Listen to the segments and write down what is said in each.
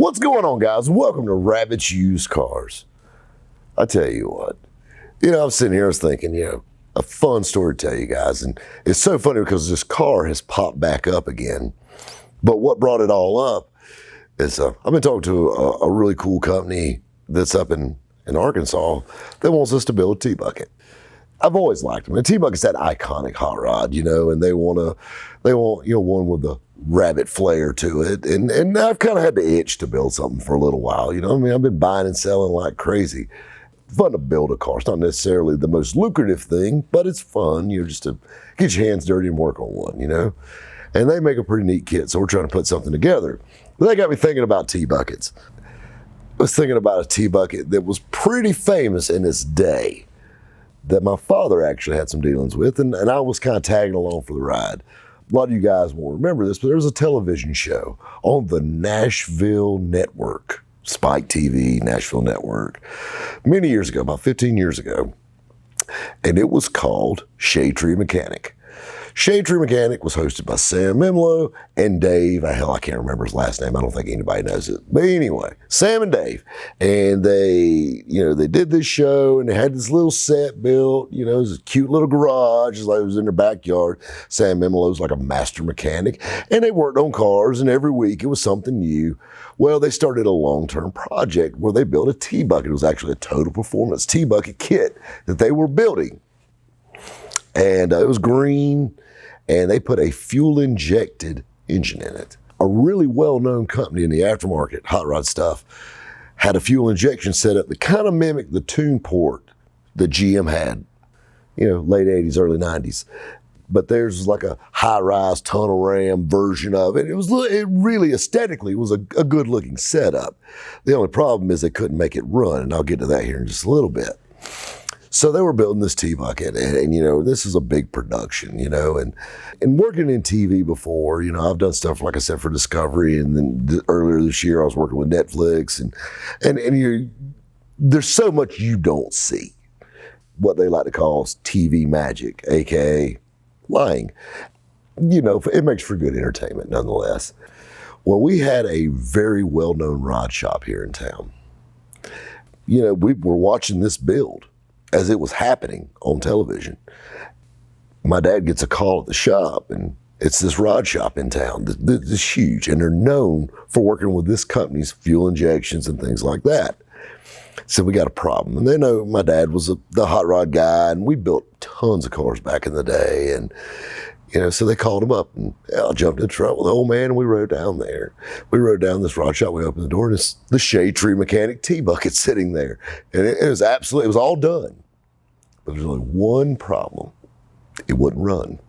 What's going on, guys? Welcome to Rabbit's Used Cars. I tell you what, I was sitting here, I was thinking, a fun story to tell you guys. And it's so funny because this car has popped back up again. But what brought it all up is I've been talking to a really cool company that's up in Arkansas that wants us to build a T-Bucket. I've always liked them. And T-Bucket's that iconic hot rod, and they want one with the rabbit flair to it. And I've kind of had the itch to build something for a little while. I've been buying and selling like crazy. Fun to build a car. It's not necessarily the most lucrative thing, but it's fun, just to get your hands dirty and work on one, And they make a pretty neat kit, so we're trying to put something together. But they got me thinking about T-Buckets. I was thinking about a T-Bucket that was pretty famous in its day, that my father actually had some dealings with, and I was kind of tagging along for the ride. A lot of you guys won't remember this, but there was a television show on the Nashville Network, Spike TV, Nashville Network, many years ago, about 15 years ago, and it was called Shade Tree Mechanic. Shade Tree Mechanic was hosted by Sam Memlo and Dave. Hell, I can't remember his last name. I don't think anybody knows it. But anyway, Sam and Dave. And they did this show and they had this little set built. It was a cute little garage. It's like it was in their backyard. Sam Memlo was like a master mechanic. And they worked on cars, and every week it was something new. Well, they started a long-term project where they built a T-Bucket. It was actually a total performance T-Bucket kit that they were building. And it was green. And they put a fuel-injected engine in it. A really well-known company in the aftermarket, hot rod stuff, had a fuel injection set up that kind of mimicked the tune port that GM had, late 80s, early 90s. But theirs was like a high-rise tunnel ram version of it. It really aesthetically was a good-looking setup. The only problem is they couldn't make it run, and I'll get to that here in just a little bit. So they were building this T-Bucket, and this is a big production, and working in TV before, I've done stuff, like I said, for Discovery, and then earlier this year I was working with Netflix, and there's so much you don't see, what they like to call TV magic, AKA lying. It makes for good entertainment nonetheless. Well, we had a very well-known rod shop here in town. We were watching this build as it was happening on television. My dad gets a call at the shop, and it's this rod shop in town that's huge, and they're known for working with this company's fuel injections and things like that. So we got a problem. And they know my dad was the hot rod guy, and we built tons of cars back in the day. And so they called him up, and I jumped in the truck with the old man, and we rode down there. We rode down this rod shop, we opened the door, and it's the Shade Tree Mechanic T-Bucket sitting there. And it was all done. But there's only one problem. It wouldn't run.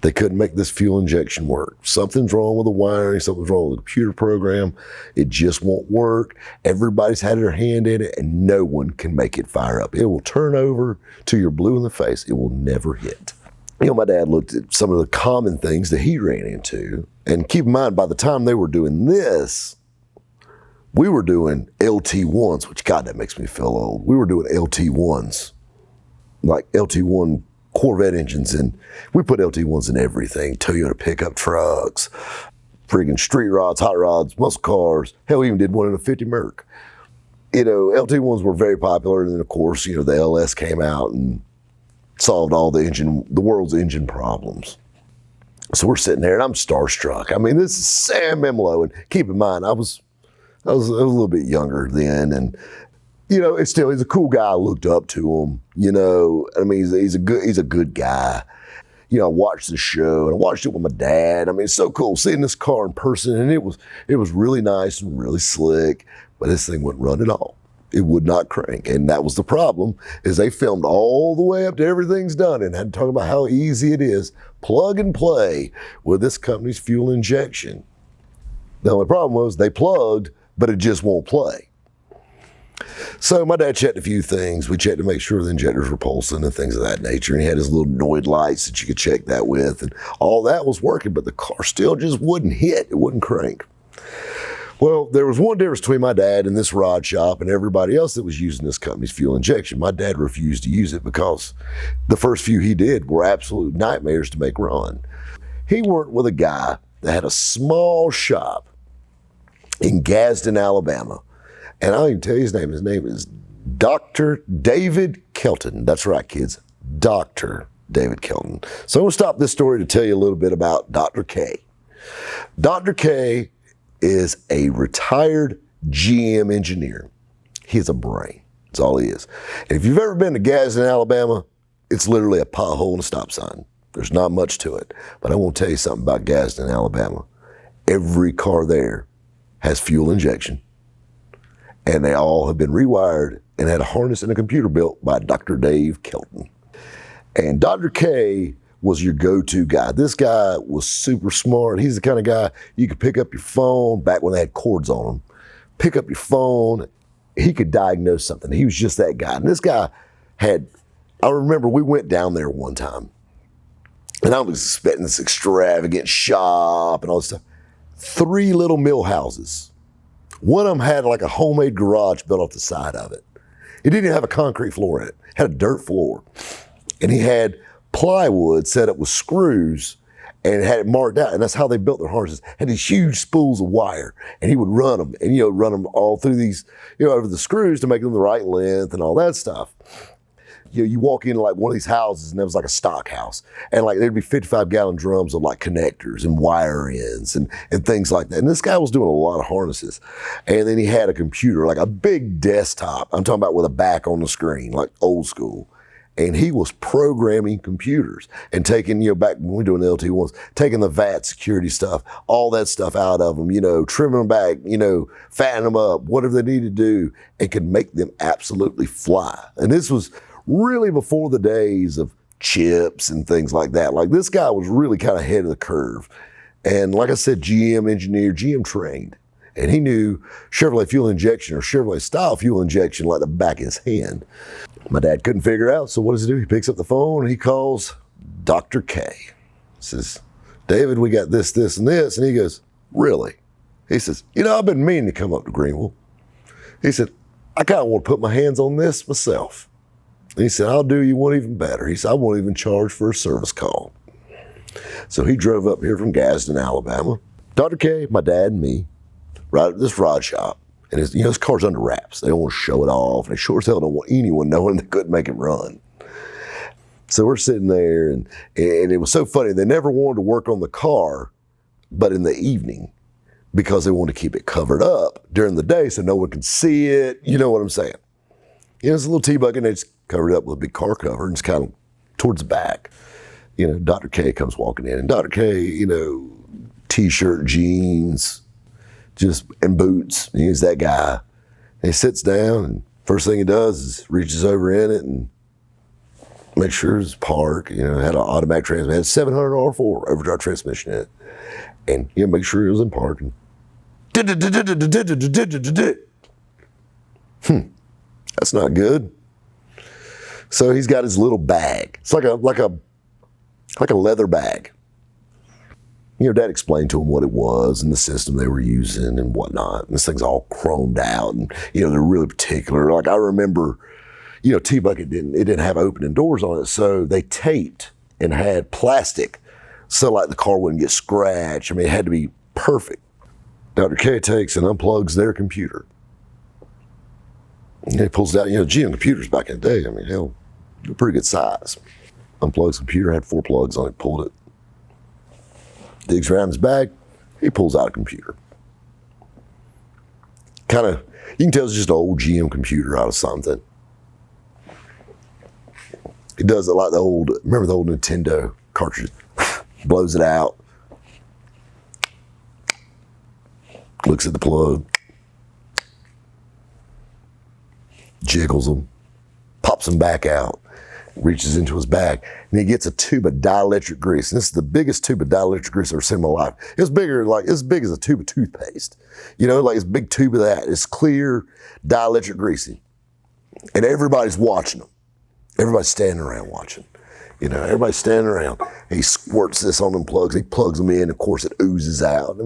They couldn't make this fuel injection work. Something's wrong with the wiring, something's wrong with the computer program. It just won't work. Everybody's had their hand in it, and no one can make it fire up. It will turn over till you're blue in the face. It will never hit. My dad looked at some of the common things that he ran into. And keep in mind, by the time they were doing this, we were doing LT1s, which, God, that makes me feel old. We were doing LT1s, like LT1 Corvette engines, and we put LT1s in everything. Toyota pickup trucks, friggin' street rods, hot rods, muscle cars. Hell, we even did one in a 50 Merc. LT1s were very popular, and then, of course, the LS came out and solved all the world's engine problems. So we're sitting there, and I'm starstruck. This is Sam Memlo, and keep in mind, I was a little bit younger then, and he's a cool guy. I looked up to him. He's a good guy. I watched the show, and I watched it with my dad. It's so cool seeing this car in person, and it was really nice and really slick, but this thing wouldn't run at all. It would not crank, and that was the problem, is they filmed all the way up to everything's done and had to talk about how easy it is, plug and play with this company's fuel injection. The only problem was they plugged, but it just won't play. So my dad checked a few things. We checked to make sure the injectors were pulsing and things of that nature, and he had his little Noid lights that you could check that with, and all that was working, but the car still just wouldn't hit. It wouldn't crank. Well, there was one difference between my dad and this rod shop and everybody else that was using this company's fuel injection. My dad refused to use it because the first few he did were absolute nightmares to make run. He worked with a guy that had a small shop in Gadsden, Alabama. And I'll even tell you his name. His name is Dr. David Kelton. That's right, kids. Dr. David Kelton. So I'm going to stop this story to tell you a little bit about Dr. K. Dr. K is a retired GM engineer. He has a brain. That's all he is. And if you've ever been to Gadsden, Alabama, it's literally a pothole and a stop sign. There's not much to it. But I want to tell you something about Gadsden, Alabama. Every car there has fuel injection. And they all have been rewired and had a harness and a computer built by Dr. Dave Kelton. And Dr. K was your go-to guy. This guy was super smart. He's the kind of guy you could pick up your phone back when they had cords on them. Pick up your phone. He could diagnose something. He was just that guy. And this guy had, I remember we went down there one time and I was expecting this extravagant shop and all this stuff. 3 little mill houses. One of them had like a homemade garage built off the side of it. It didn't even have a concrete floor in it. It had a dirt floor. And he had plywood set up with screws and had it marked out. And that's how they built their harnesses. Had these huge spools of wire. And he would run them and, run them all through these, over the screws to make them the right length and all that stuff. You walk into like one of these houses and there was like a stock house. And like there'd be 55-gallon drums of like connectors and wire ends and things like that. And this guy was doing a lot of harnesses. And then he had a computer, like a big desktop. I'm talking about with a back on the screen, like old school. And he was programming computers and taking, back when we were doing the LT1s, taking the VAT security stuff, all that stuff out of them, trimming them back, fattening them up, whatever they needed to do, and could make them absolutely fly. And this was really before the days of chips and things like that. Like this guy was really kind of ahead of the curve. And like I said, GM engineer, GM trained. And he knew Chevrolet fuel injection or Chevrolet style fuel injection like the back of his hand. My dad couldn't figure it out, so what does he do? He picks up the phone and he calls Dr. K. He says, David, we got this, this, and this. And he goes, really? He says, I've been meaning to come up to Greenville. He said, I kind of want to put my hands on this myself. And he said, I'll do you one even better. He said, I won't even charge for a service call. So he drove up here from Gadsden, Alabama. Dr. K, my dad, and me, right at this rod shop. And his car's under wraps. They don't want to show it off. And they sure as hell don't want anyone knowing they couldn't make it run. So we're sitting there, and it was so funny. They never wanted to work on the car, but in the evening, because they wanted to keep it covered up during the day so no one could see it. You know what I'm saying? It's a little T-bucket, and they just covered it up with a big car cover, and it's kind of towards the back. Dr. K comes walking in, and Dr. K, T-shirt, jeans, and boots. He's that guy. And he sits down, and first thing he does is reaches over in it and makes sure it's parked. Had an automatic transmission, had a 700 R4 overdrive transmission in it, and make sure it was in park. That's not good. So he's got his little bag. It's like a leather bag. Dad explained to him what it was and the system they were using and whatnot. And this thing's all chromed out, and they're really particular. Like I remember, T-Bucket didn't have opening doors on it, so they taped and had plastic so like the car wouldn't get scratched. It had to be perfect. Dr. K takes and unplugs their computer. And he pulls out, GM computers back in the day, hell, they're pretty good size. Unplugs the computer, had 4 plugs on it, pulled it. Digs around his bag, he pulls out a computer. You can tell it's just an old GM computer out of something. He does it like remember the old Nintendo cartridge? Blows it out. Looks at the plug. Jiggles them. Pops them back out. Reaches into his bag, and he gets a tube of dielectric grease. And this is the biggest tube of dielectric grease I've ever seen in my life. It's bigger, like as big as a tube of toothpaste. Like this big tube of that. It's clear dielectric greasing. And everybody's watching them. Everybody's standing around watching. Everybody's standing around. He squirts this on them plugs. He plugs them in. Of course, it oozes out.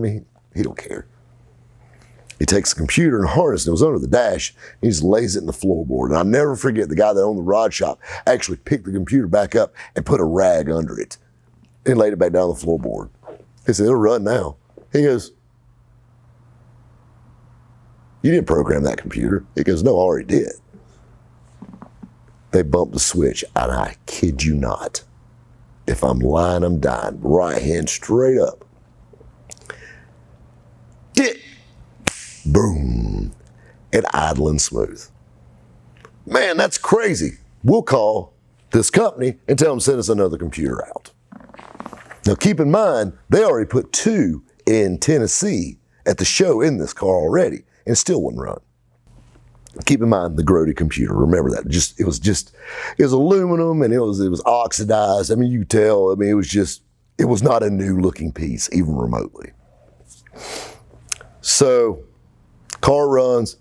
He don't care. He takes the computer and harness, and it was under the dash. He just lays it in the floorboard. And I'll never forget the guy that owned the rod shop actually picked the computer back up and put a rag under it and laid it back down the floorboard. He said, it'll run now. He goes, You didn't program that computer. He goes, no, I already did. They bumped the switch, and I kid you not. If I'm lying, I'm dying. Right hand straight up. Boom. And idling smooth. Man, that's crazy. We'll call this company and tell them to send us another computer out. Now keep in mind, they already put 2 in Tennessee at the show in this car already, and it still wouldn't run. Keep in mind the Grody computer. Remember that. It was aluminum, and it was oxidized. I mean, you could tell. I mean, it was not a new looking piece, even remotely. So, car runs.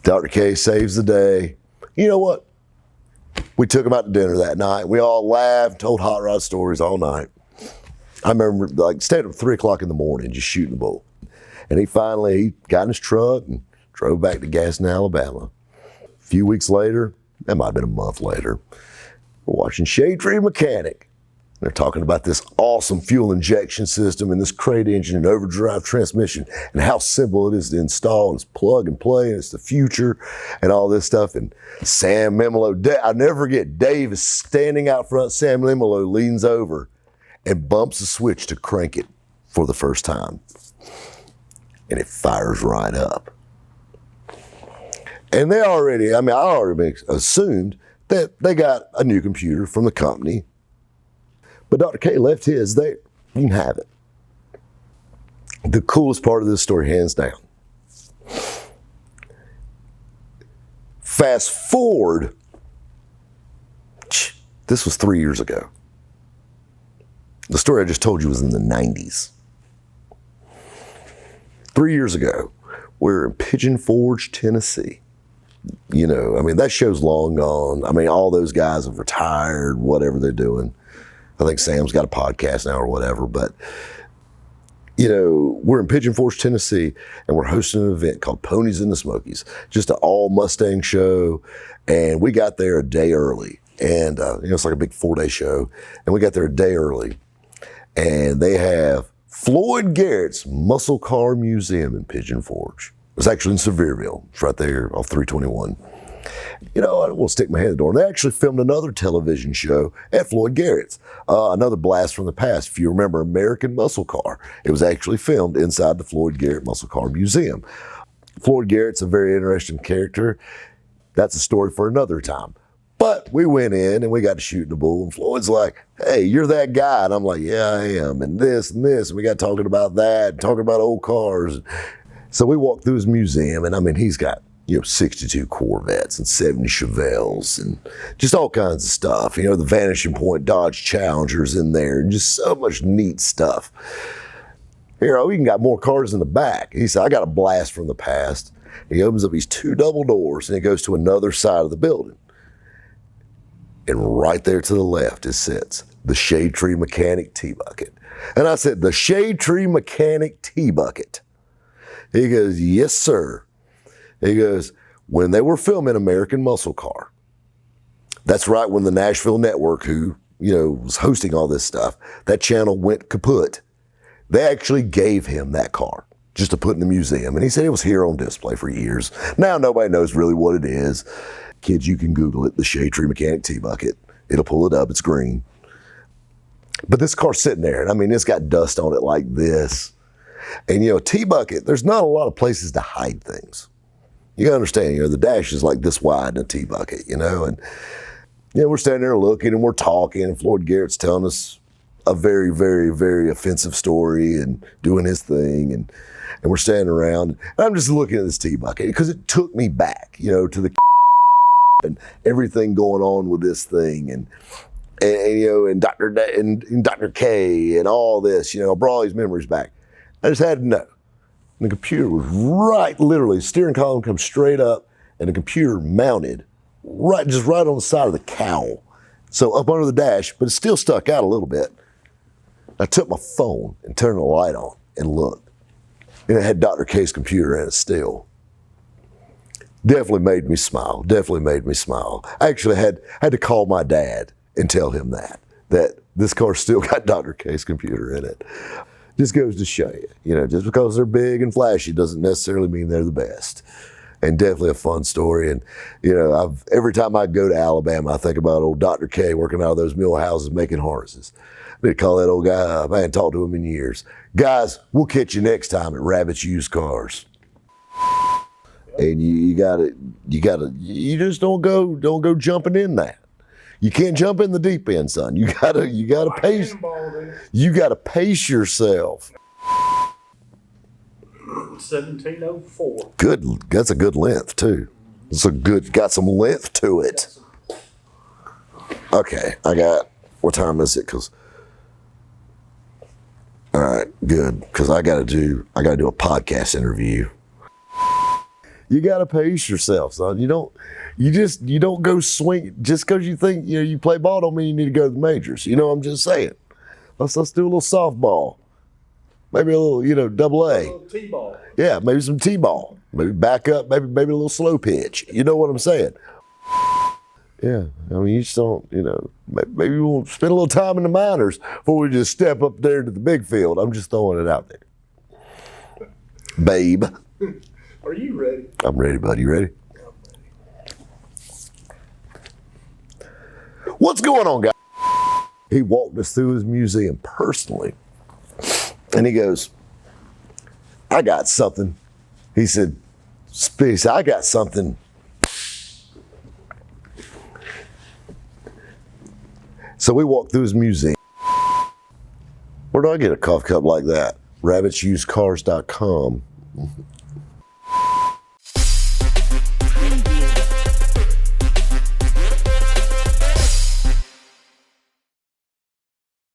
Dr. K saves the day. You know what? We took him out to dinner that night. We all laughed, told hot rod stories all night. I remember staying up at 3 o'clock in the morning, just shooting the bull. And he finally got in his truck and drove back to Gaston, Alabama. A few weeks later, that might have been a month later, we're watching Shade Tree Mechanic. They're talking about this awesome fuel injection system and this crate engine and overdrive transmission and how simple it is to install. It's plug and play, and it's the future and all this stuff. And Sam Memolo, I'll never forget, Dave is standing out front. Sam Memolo leans over and bumps the switch to crank it for the first time. And it fires right up. And I already assumed that they got a new computer from the company. But Dr. K left his there. You can have it. The coolest part of this story, hands down. Fast forward, this was 3 years ago. The story I just told you was in the 90s. 3 years ago, we're in Pigeon Forge, Tennessee. You know, I mean, that show's long gone. I mean, all those guys have retired, whatever they're doing. I think Sam's got a podcast now or whatever, but you know, we're in Pigeon Forge, Tennessee, and we're hosting an event called Ponies in the Smokies, just an all Mustang show. And we got there a day early, and it's like a big 4-day show, and we got there a day early, and they have Floyd Garrett's Muscle Car Museum in Pigeon Forge. It's actually in Sevierville. It's right there off 321. You know, I don't want to stick my head in the door. And they actually filmed another television show at Floyd Garrett's. Another blast from the past. If you remember American Muscle Car, it was actually filmed inside the Floyd Garrett Muscle Car Museum. Floyd Garrett's a very interesting character. That's a story for another time. But we went in and we got to shoot the bull, and Floyd's like, hey, you're that guy. And I'm like, yeah, I am. And this and this. And we got talking about that, talking about old cars. So we walked through his museum, and I mean, he's got 62 Corvettes and 70 Chevelles and just all kinds of stuff. You know, the Vanishing Point Dodge Challengers in there and just so much neat stuff. Here, we even got more cars in the back. He said, I got a blast from the past. He opens up these 2 double doors and he goes to another side of the building. And right there to the left, it sits the Shade Tree Mechanic T-Bucket. And I said, the Shade Tree Mechanic T-Bucket. He goes, yes, sir. He goes, when they were filming American Muscle Car, that's right when the Nashville Network, who, was hosting all this stuff, that channel went kaput. They actually gave him that car just to put in the museum. And he said it was here on display for years. Now nobody knows really what it is. Kids, you can Google it, the Shade Tree Mechanic T-Bucket. It'll pull it up, it's green. But this car's sitting there, and I mean, it's got dust on it like this. And T-Bucket, there's not a lot of places to hide things. You gotta understand, the dash is like this wide in a T-Bucket, and we're standing there looking and we're talking, and Floyd Garrett's telling us a very, very, very offensive story and doing his thing, and we're standing around, and I'm just looking at this T-Bucket because it took me back, to the and everything going on with this thing, and Dr. K and all this, I brought all these memories back. I just had to know. And the computer was right, literally, the steering column comes straight up, and the computer mounted right on the side of the cowl. So up under the dash, but it still stuck out a little bit. I took my phone and turned the light on and looked. And it had Dr. K's computer in it still. Definitely made me smile, I actually had to call my dad and tell him that this car still got Dr. K's computer in it. Just goes to show you, just because they're big and flashy doesn't necessarily mean they're the best. And definitely a fun story. And, every time I go to Alabama, I think about old Dr. K working out of those mill houses making harnesses. I need to call that old guy up. I hadn't talked to him in years. Guys, we'll catch you next time at Rabbit's Used Cars. And you just don't go jumping in that. You can't jump in the deep end, son. You gotta pace. You gotta pace yourself. 1704. Good. That's a good length too. Got some length to it. Okay, what time is it? All right, good. Because I gotta do a podcast interview. You gotta pace yourself, son. You don't go swing just because you think you play ball don't mean you need to go to the majors. I'm just saying. Let's do a little softball. Maybe a little, double A. A little T-ball. Yeah, maybe some T-ball. Maybe back up, maybe a little slow pitch. You know what I'm saying? Yeah, I mean, you just don't, maybe we'll spend a little time in the minors before we just step up there to the big field. I'm just throwing it out there. Babe. Are you ready? I'm ready, buddy. You ready? I'm ready. What's going on, guys? He walked us through his museum personally. And he goes, I got something. He said, I got something. So we walked through his museum. Where do I get a coffee cup like that? rabbitsusedcars.com.